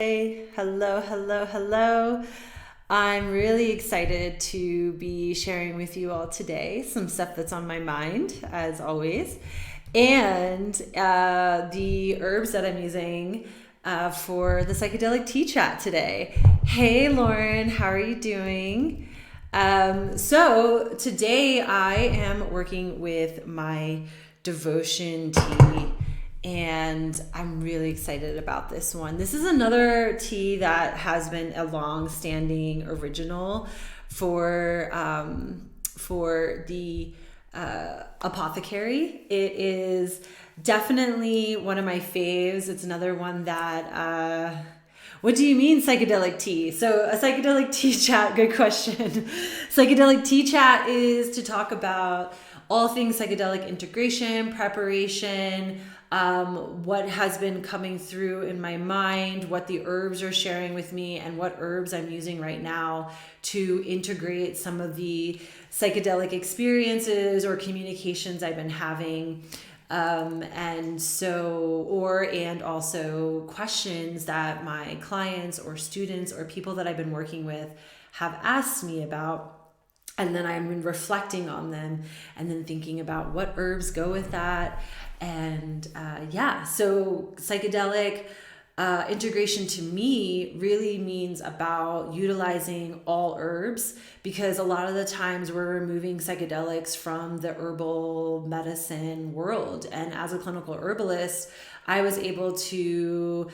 Hey, hello, hello, hello. I'm really excited to be sharing with you all today some stuff that's on my mind, as always, and the herbs that I'm using for the psychedelic tea chat today. Hey, Lauren, how are you doing? So today I am working with my devotion tea, and I'm really excited about this one. This is another tea that has been a long-standing original for the apothecary. It is definitely one of my faves. It's another one that what do you mean psychedelic tea? So a psychedelic tea chat, good question. Psychedelic tea chat is to talk about all things psychedelic integration, preparation, what has been coming through in my mind, what the herbs are sharing with me, and what herbs I'm using right now to integrate some of the psychedelic experiences or communications I've been having. And also questions that my clients or students or people that I've been working with have asked me about. And then I'm reflecting on them and then thinking about what herbs go with that. And so psychedelic integration to me really means about utilizing all herbs, because a lot of the times we're removing psychedelics from the herbal medicine world. And as a clinical herbalist, I was able to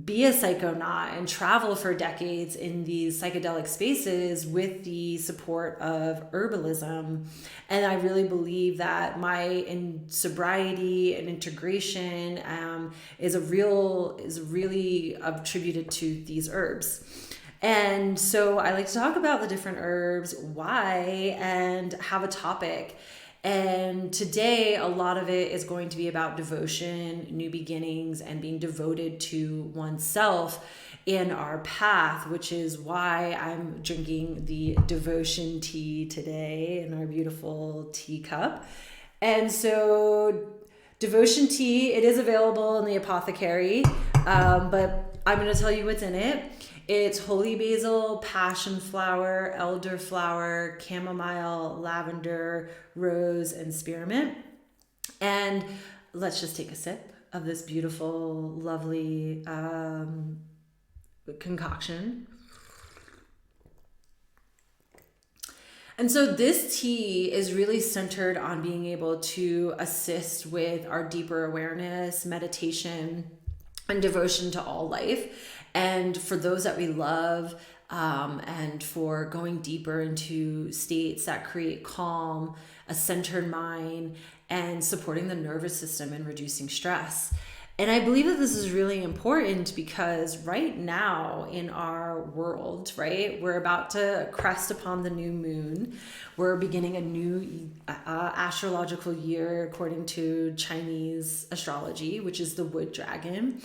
be a psychonaut and travel for decades in these psychedelic spaces with the support of herbalism. And I really believe that my sobriety and integration is really attributed to these herbs. And so I like to talk about the different herbs, why, and have a topic. And today, a lot of it is going to be about devotion, new beginnings, and being devoted to oneself in our path, which is why I'm drinking the devotion tea today in our beautiful teacup. And so, devotion tea, it is available in the apothecary, but I'm going to tell you what's in it. It's holy basil, passionflower, elderflower, chamomile, lavender, rose, and spearmint. And let's just take a sip of this beautiful, lovely concoction. And so this tea is really centered on being able to assist with our deeper awareness, meditation, and devotion to all life. And for those that we love, and for going deeper into states that create calm, a centered mind, and supporting the nervous system and reducing stress. And I believe that this is really important because right now in our world, right, we're about to crest upon the new moon. We're beginning a new astrological year according to Chinese astrology, which is the wood dragon.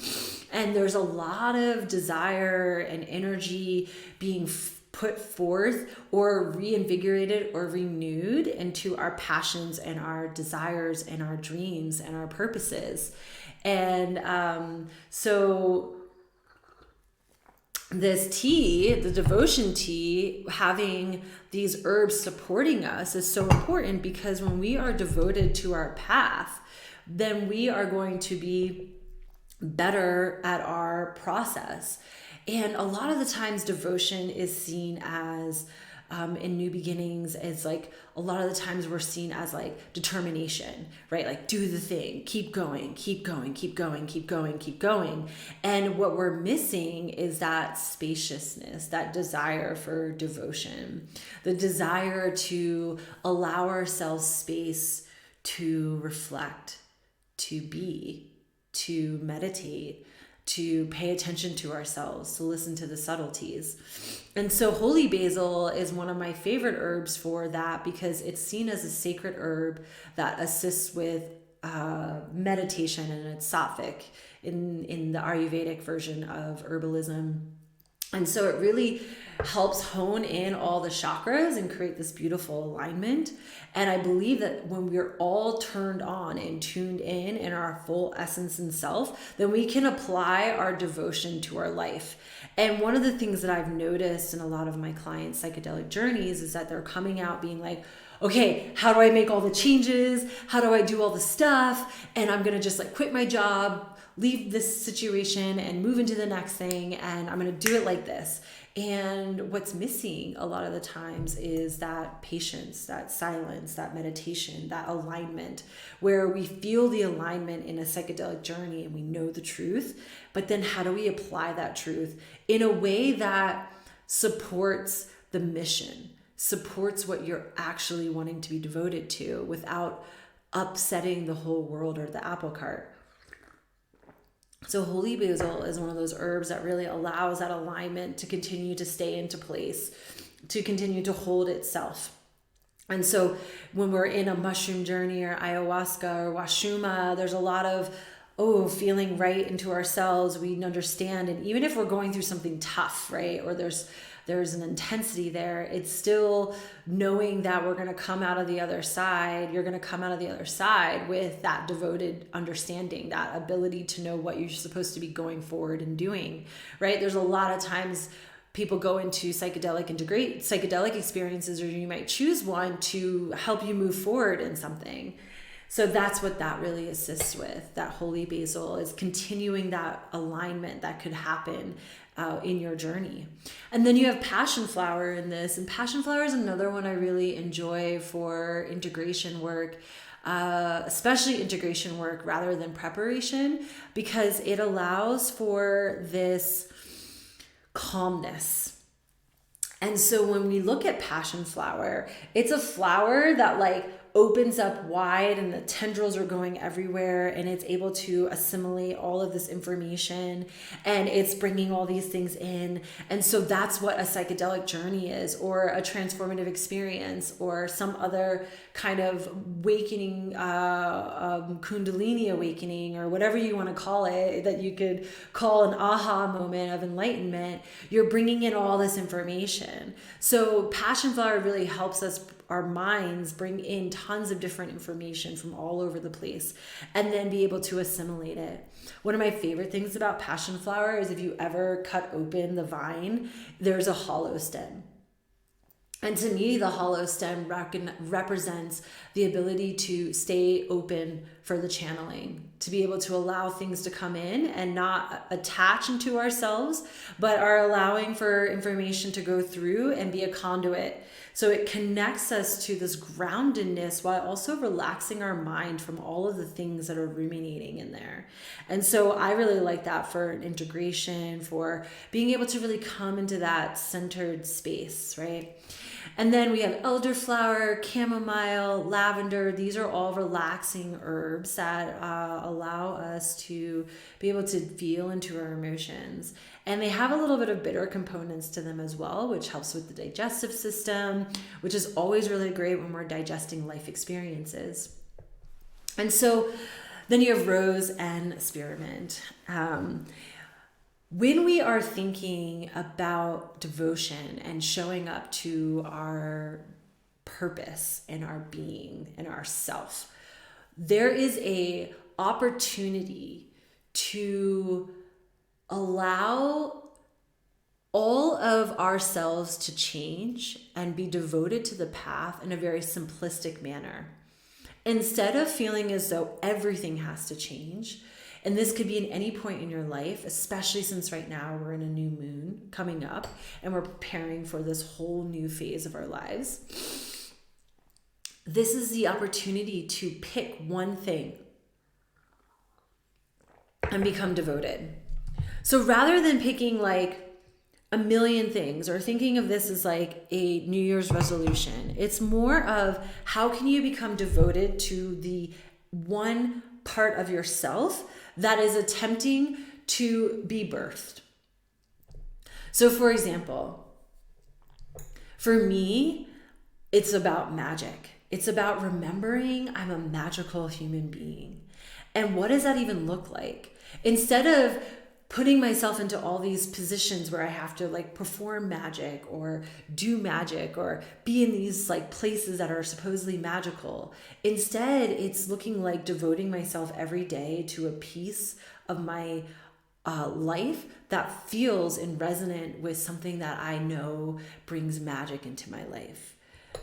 And there's a lot of desire and energy being put forth or reinvigorated or renewed into our passions and our desires and our dreams and our purposes. And so this tea, the devotion tea, having these herbs supporting us is so important, because when we are devoted to our path, then we are going to be better at our process. And a lot of the times devotion is seen as in new beginnings, it's like a lot of the times we're seen as like determination, right? Like do the thing, keep going, keep going, keep going, keep going, keep going. And what we're missing is that spaciousness, that desire for devotion, the desire to allow ourselves space to reflect, to be, to meditate, to pay attention to ourselves, to listen to the subtleties. And so holy basil is one of my favorite herbs for that, because it's seen as a sacred herb that assists with meditation, and it's sattvic in the Ayurvedic version of herbalism. And so it really helps hone in all the chakras and create this beautiful alignment. And I believe that when we're all turned on and tuned in our full essence and self, then we can apply our devotion to our life. And one of the things that I've noticed in a lot of my clients' psychedelic journeys is that they're coming out being like, okay, how do I make all the changes? How do I do all the stuff? And I'm going to just like quit my job, leave this situation and move into the next thing. And I'm going to do it like this. And what's missing a lot of the times is that patience, that silence, that meditation, that alignment, where we feel the alignment in a psychedelic journey and we know the truth. But then how do we apply that truth in a way that supports the mission, supports what you're actually wanting to be devoted to without upsetting the whole world or the apple cart? So holy basil is one of those herbs that really allows that alignment to continue to stay into place, to continue to hold itself. And so when we're in a mushroom journey or ayahuasca or washuma, there's a lot of, feeling right into ourselves. We understand. And even if we're going through something tough, right? Or there's an intensity there, it's still knowing that we're going to come out of the other side. You're going to come out of the other side with that devoted understanding, that ability to know what you're supposed to be going forward and doing, right? There's a lot of times people go into psychedelic experiences, or you might choose one to help you move forward in something. So that's what that really assists with. That holy basil is continuing that alignment that could happen in your journey. And then you have Passionflower in this. And Passionflower is another one I really enjoy for integration work, especially integration work rather than preparation, because it allows for this calmness. And so when we look at Passionflower, it's a flower that like opens up wide and the tendrils are going everywhere, and it's able to assimilate all of this information, and it's bringing all these things in. And so that's what a psychedelic journey is, or a transformative experience, or some other kind of awakening, kundalini awakening, or whatever you want to call it, that you could call an aha moment of enlightenment. You're bringing in all this information. So Passionflower really helps us, our minds, bring in tons of different information from all over the place and then be able to assimilate it. One of my favorite things about Passionflower is if you ever cut open the vine, there's a hollow stem. And to me, the hollow stem represents the ability to stay open for the channeling, to be able to allow things to come in and not attach into ourselves, but are allowing for information to go through and be a conduit. So it connects us to this groundedness while also relaxing our mind from all of the things that are ruminating in there. And so I really like that for integration, for being able to really come into that centered space, right? And then we have elderflower, chamomile, lavender. These are all relaxing herbs that allow us to be able to feel into our emotions. And they have a little bit of bitter components to them as well, which helps with the digestive system, which is always really great when we're digesting life experiences. And so then you have rose and spearmint. When we are thinking about devotion and showing up to our purpose and our being and our self, there is a opportunity to allow all of ourselves to change and be devoted to the path in a very simplistic manner. Instead of feeling as though everything has to change, and this could be in any point in your life, especially since right now we're in a new moon coming up and we're preparing for this whole new phase of our lives. This is the opportunity to pick one thing and become devoted. So rather than picking like a million things or thinking of this as like a New Year's resolution, it's more of how can you become devoted to the one part of yourself that is attempting to be birthed. So for example, for me, it's about magic. It's about remembering I'm a magical human being. And what does that even look like? Instead of putting myself into all these positions where I have to like perform magic or do magic or be in these like places that are supposedly magical. Instead, it's looking like devoting myself every day to a piece of my life that feels in resonant with something that I know brings magic into my life.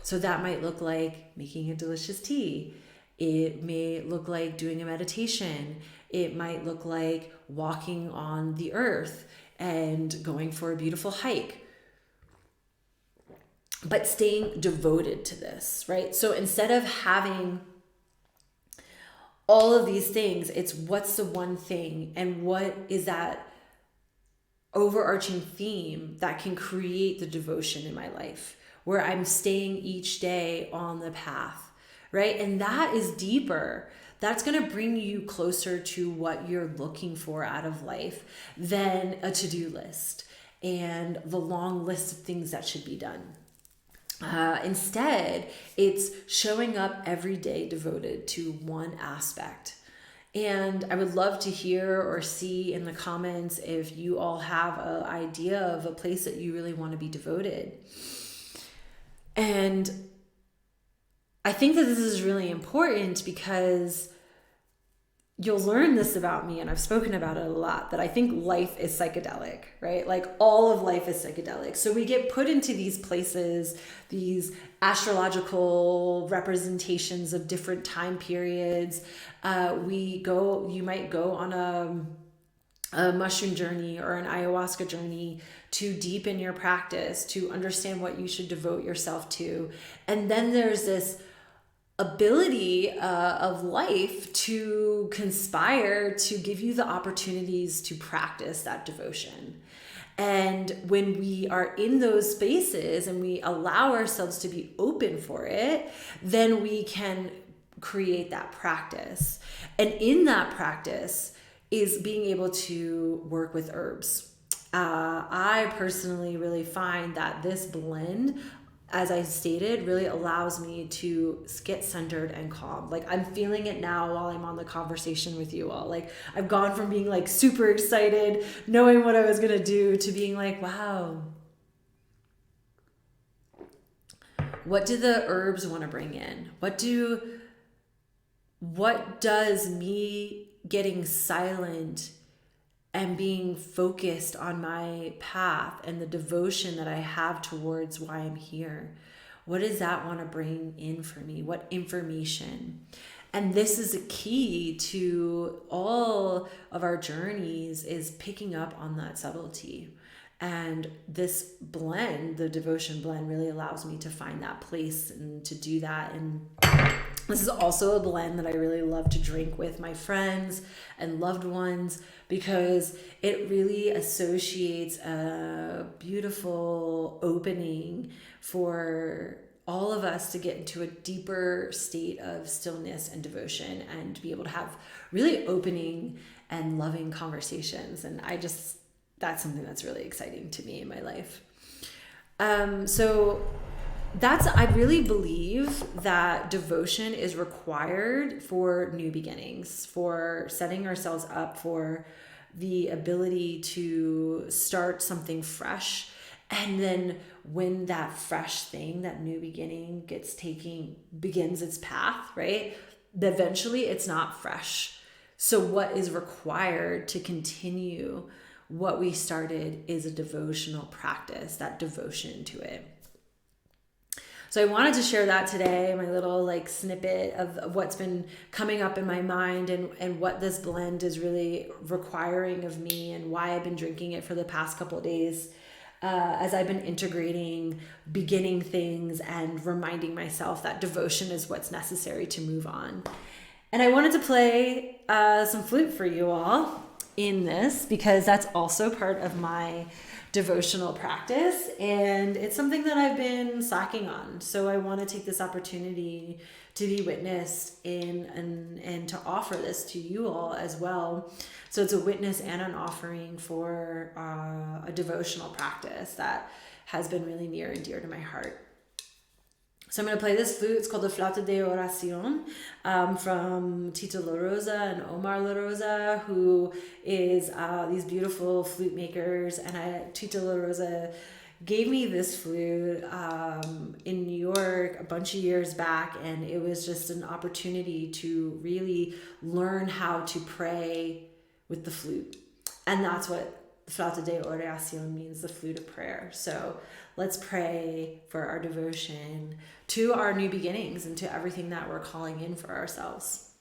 So that might look like making a delicious tea. It may look like doing a meditation. It might look like walking on the earth and going for a beautiful hike. But staying devoted to this, right? So instead of having all of these things, it's what's the one thing and what is that overarching theme that can create the devotion in my life, where I'm staying each day on the path, right? And that is deeper. That's going to bring you closer to what you're looking for out of life than a to-do list and the long list of things that should be done. Instead, it's showing up every day devoted to one aspect. And I would love to hear or see in the comments if you all have an idea of a place that you really want to be devoted. And I think that this is really important because you'll learn this about me, and I've spoken about it a lot, that I think life is psychedelic, right? Like all of life is psychedelic. So we get put into these places, these astrological representations of different time periods. You might go on a mushroom journey or an ayahuasca journey to deepen your practice, to understand what you should devote yourself to. And then there's this ability of life to conspire to give you the opportunities to practice that devotion. And when we are in those spaces and we allow ourselves to be open for it, then we can create that practice. And in that practice is being able to work with herbs. I personally really find that this blend, as I stated, really allows me to get centered and calm. Like I'm feeling it now while I'm on the conversation with you all. Like I've gone from being like super excited, knowing what I was going to do, to being like, wow, what do the herbs want to bring in? What does me getting silent and being focused on my path and the devotion that I have towards why I'm here, what does that want to bring in for me? What information? And this is a key to all of our journeys, is picking up on that subtlety. And this blend, the devotion blend, really allows me to find that place and to do that. And this is also a blend that I really love to drink with my friends and loved ones, because it really associates a beautiful opening for all of us to get into a deeper state of stillness and devotion and to be able to have really opening and loving conversations. And that's something that's really exciting to me in my life. I really believe that devotion is required for new beginnings, for setting ourselves up for the ability to start something fresh. And then when that fresh thing, that new beginning begins its path, right? Eventually it's not fresh. So what is required to continue what we started is a devotional practice, that devotion to it. So I wanted to share that today, my little snippet of what's been coming up in my mind and what this blend is really requiring of me and why I've been drinking it for the past couple of days as I've been integrating, beginning things and reminding myself that devotion is what's necessary to move on. And I wanted to play some flute for you all in this, because that's also part of my devotional practice, and it's something that I've been slacking on. So I want to take this opportunity to be witnessed in and to offer this to you all as well. So it's a witness and an offering for a devotional practice that has been really near and dear to my heart. So I'm going to play this flute. It's called the Flauta de Oración, from Tito La Rosa and Omar La Rosa, who is these beautiful flute makers. And Tito La Rosa gave me this flute in New York a bunch of years back, and it was just an opportunity to really learn how to pray with the flute. And that's what the Flauta de Oración means, the flute of prayer. So let's pray for our devotion to our new beginnings and to everything that we're calling in for ourselves.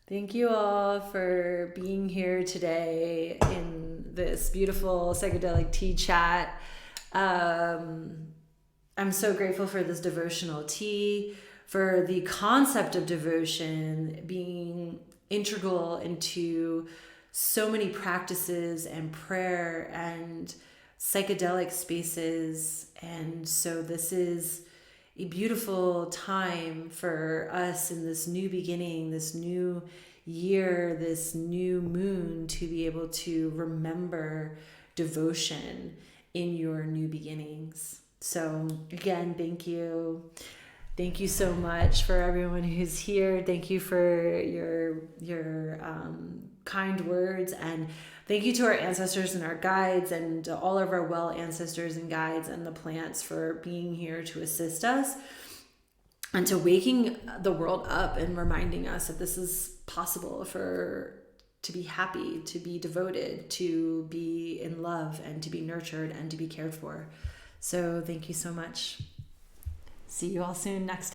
Thank you all for being here today in this beautiful psychedelic tea chat. I'm so grateful for this devotional tea, for the concept of devotion being integral into so many practices and prayer and psychedelic spaces. And so this is a beautiful time for us in this new beginning, this new year, this new moon, to be able to remember devotion in your new beginnings. So again, thank you. Thank you so much for everyone who's here. Thank you for your kind words, and thank you to our ancestors and our guides and all of our well ancestors and guides and the plants for being here to assist us and to waking the world up and reminding us that this is possible to be happy, to be devoted, to be in love, and to be nurtured and to be cared for. So thank you so much. See you all soon next time.